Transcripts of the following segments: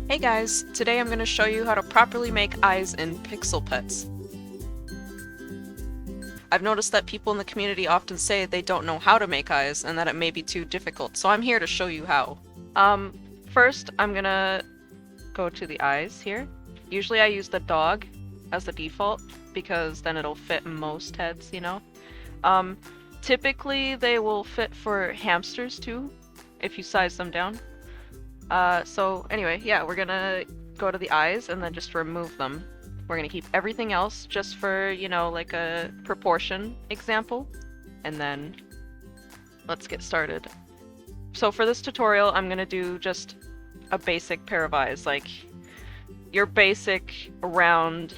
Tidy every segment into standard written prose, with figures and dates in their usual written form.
Hey guys, today I'm going to show you how to properly make eyes in Pixel Petz. I've noticed that people in the community often say they don't know how to make eyes and that it may be too difficult, so I'm here to show you how. First I'm going to go to the eyes here. Usually I use the dog as the default because then it'll fit most heads, you know? Typically they will fit for hamsters too, if you size them down. So anyway, yeah, we're gonna go to the eyes and then just remove them. We're gonna keep everything else just for, you know, like a proportion example. And then let's get started. So for this tutorial, I'm gonna do just a basic pair of eyes, like your basic round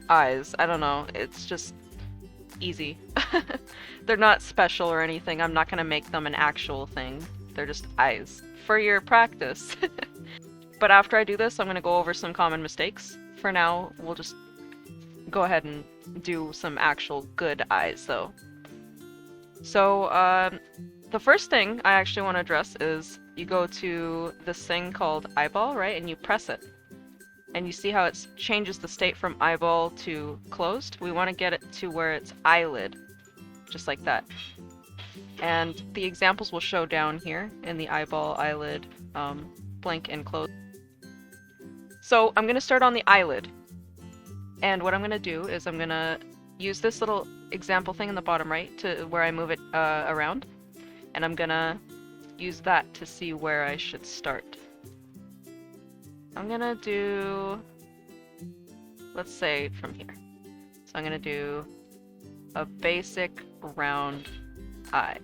eyes. I don't know, it's just easy. They're not special or anything. I'm not gonna make them an actual thing. They're just eyes for your practice. But after I do this, I'm going to go over some common mistakes. For now, we'll just go ahead and do some actual good eyes, though. So, the first thing I actually want to address is you go to this thing called eyeball, right? And you press it. And you see how it changes the state from eyeball to closed? We want to get it to where it's eyelid, just like that. And the examples will show down here in the eyeball, eyelid, blink, and close. So I'm going to start on the eyelid. And what I'm going to do is I'm going to use this little example thing in the bottom right to where I move it around. And I'm going to use that to see where I should start. I'm going to do, let's say from here. So I'm going to do a basic round eye.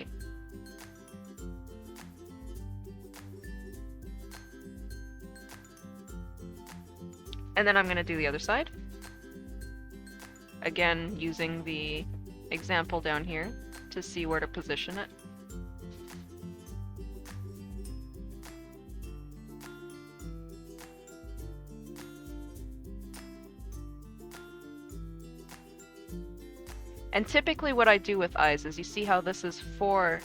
And then I'm going to do the other side. Again, using the example down here to see where to position it. And typically what I do with eyes is you see how this is 4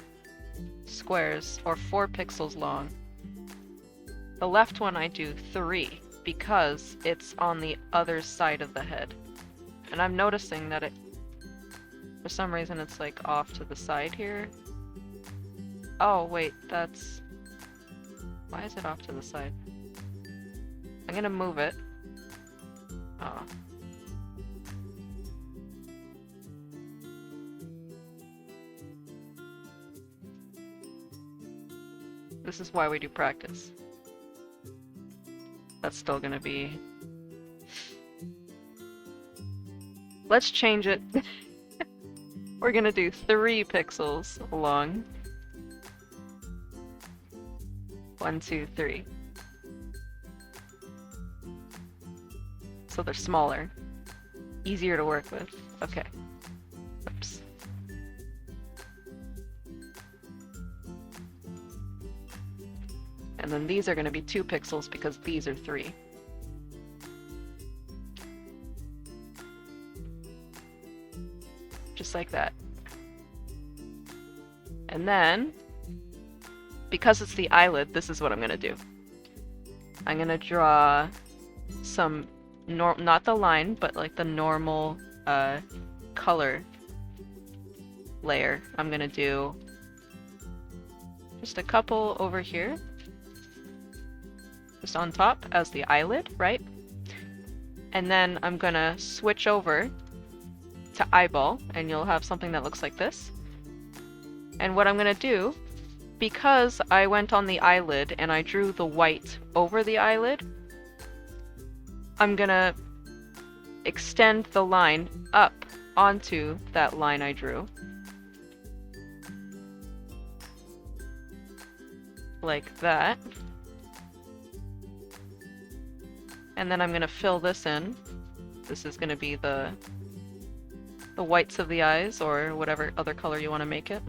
squares or 4 pixels long. The left one I do 3 because it's on the other side of the head. And I'm noticing that it, for some reason it's like off to the side here. Oh wait, that's, why is it off to the side? I'm gonna move it. Oh. This is why we do practice. That's still gonna be... Let's change it. We're gonna do 3 pixels long. 1, 2, 3. So they're smaller. Easier to work with. Okay. Oops. And then these are going to be 2 pixels because these are 3. Just like that. And then, because it's the eyelid, this is what I'm going to do. I'm going to draw some, not the line, but like the normal color layer. I'm going to do just a couple over here. Just on top as the eyelid, right? And then I'm gonna switch over to eyeball and you'll have something that looks like this. And what I'm gonna do, because I went on the eyelid and I drew the white over the eyelid, I'm gonna extend the line up onto that line I drew. Like that. And then I'm going to fill this in. This is going to be the whites of the eyes or whatever other color you want to make it.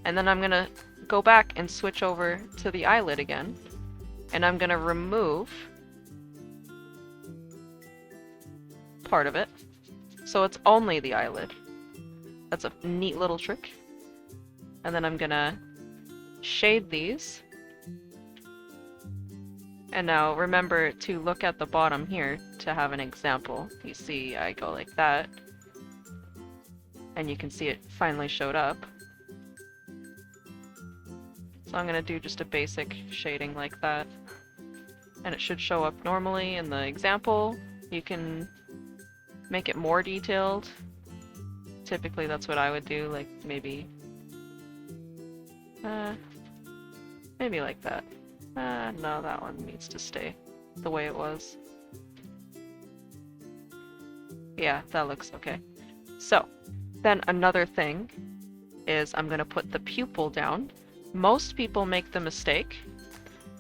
And then I'm going to go back and switch over to the eyelid again. And I'm going to remove part of it. So it's only the eyelid. That's a neat little trick. And then I'm going to shade these And now remember to look at the bottom here to have an example. You see I go like that, and you can see it finally showed up. So I'm gonna do just a basic shading like that, and it should show up normally in the example. You can make it more detailed. Typically that's what I would do, like maybe like that. No, that one needs to stay the way it was. Yeah, that looks okay. So, then another thing is I'm gonna put the pupil down. Most people make the mistake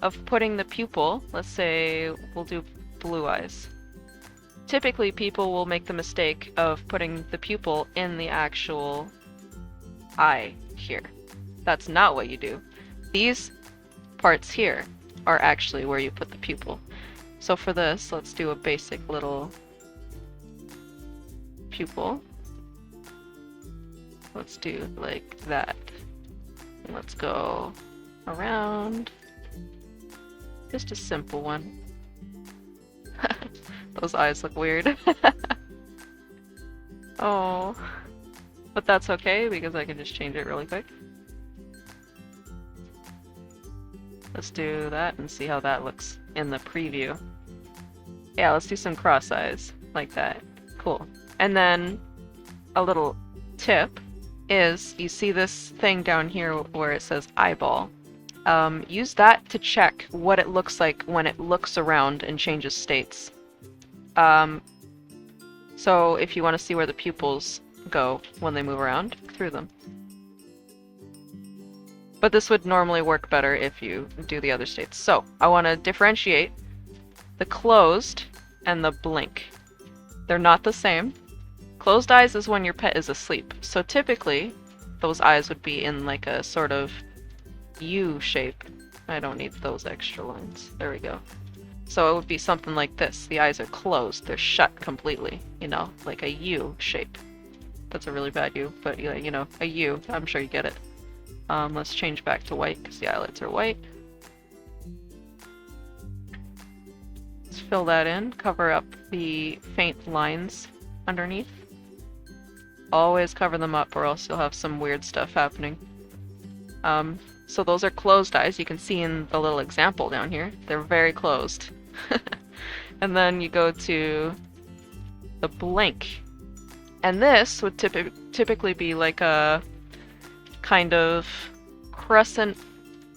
of putting the pupil, let's say we'll do blue eyes. Typically people will make the mistake of putting the pupil in the actual eye here. That's not what you do. These parts here are actually where you put the pupil. So for this, let's do a basic little pupil. Let's do like that. And let's go around. Just a simple one. Those eyes look weird. Oh. But that's okay because I can just change it really quick. Let's do that and see how that looks in the preview. Yeah, let's do some cross eyes like that. Cool. And then a little tip is you see this thing down here where it says eyeball. Use that to check what it looks like when it looks around and changes states. So if you want to see where the pupils go when they move around, through them. But this would normally work better if you do the other states. So I want to differentiate the closed and the blink. They're not the same. Closed eyes is when your pet is asleep. So typically those eyes would be in like a sort of U shape. I don't need those extra lines. There we go. So it would be something like this. The eyes are closed. They're shut completely. You know, like a U shape. That's a really bad U, but you know, a U. I'm sure you get it. Let's change back to white because the eyelids are white. Let's fill that in. Cover up the faint lines underneath. Always cover them up or else you'll have some weird stuff happening. So those are closed eyes. You can see in the little example down here. They're very closed. And then you go to the blink. And this would typically be like a kind of crescent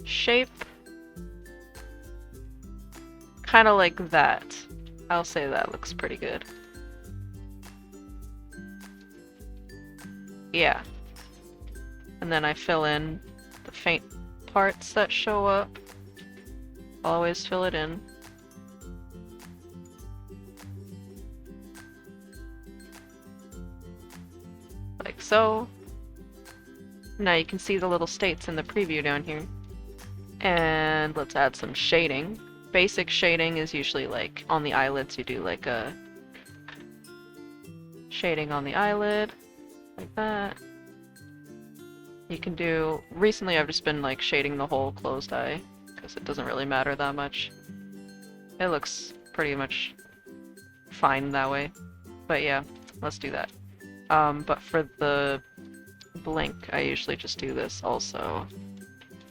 shape. Kind of like that. I'll say that looks pretty good. Yeah. And then I fill in the faint parts that show up. Always fill it in. Like so. Now you can see the little states in the preview down here. And let's add some shading. Basic shading is usually like on the eyelids you do like a shading on the eyelid. Like that. You can do... Recently I've just been like shading the whole closed eye because it doesn't really matter that much. It looks pretty much fine that way. But yeah, let's do that. But for the blink, I usually just do this also.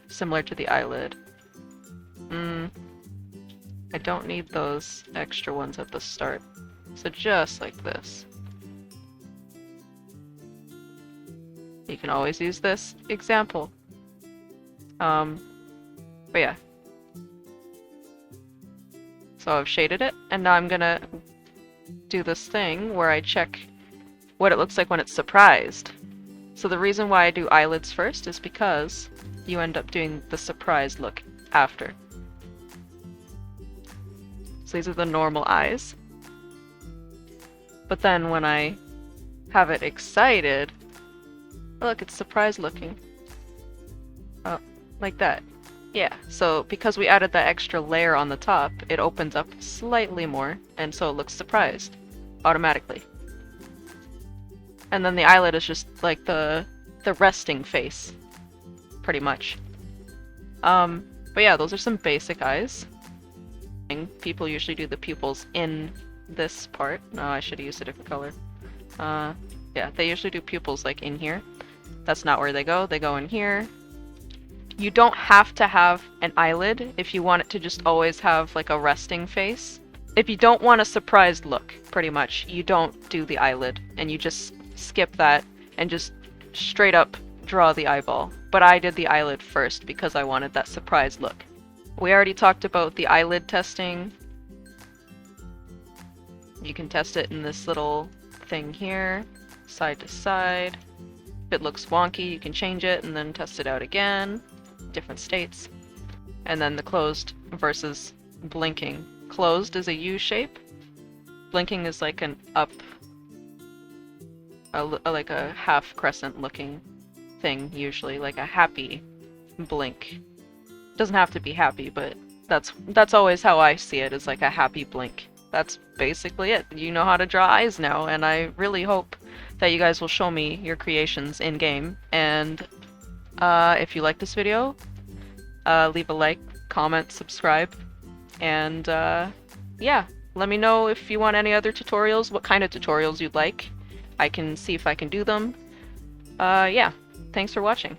Similar to the eyelid. I don't need those extra ones at the start. So just like this. You can always use this example. But yeah. So I've shaded it, and now I'm gonna do this thing where I check what it looks like when it's surprised. So the reason why I do eyelids first is because you end up doing the surprised look after. So these are the normal eyes. But then when I have it excited, look, it's surprised looking. Oh, like that. Yeah, so because we added that extra layer on the top, it opens up slightly more, and so it looks surprised automatically. And then the eyelid is just like the resting face, pretty much. But yeah, those are some basic eyes. People usually do the pupils in this part. No, I should have used a different color. Yeah, they usually do pupils like in here. That's not where they go in here. You don't have to have an eyelid if you want it to just always have like a resting face. If you don't want a surprised look, pretty much, you don't do the eyelid and you just skip that and just straight up draw the eyeball. But I did the eyelid first because I wanted that surprised look. We already talked about the eyelid testing. You can test it in this little thing here, side to side. If it looks wonky, you can change it and then test it out again. Different states. And then the closed versus blinking. Closed is a U shape. Blinking is like an up, like a half crescent looking thing, usually, like a happy blink. Doesn't have to be happy, but that's always how I see it, is like a happy blink. That's basically it. You know how to draw eyes now, and I really hope that you guys will show me your creations in game. And if you like this video, leave a like, comment, subscribe, and yeah, let me know if you want any other tutorials, what kind of tutorials you'd like. I can see if I can do them. Yeah, thanks for watching.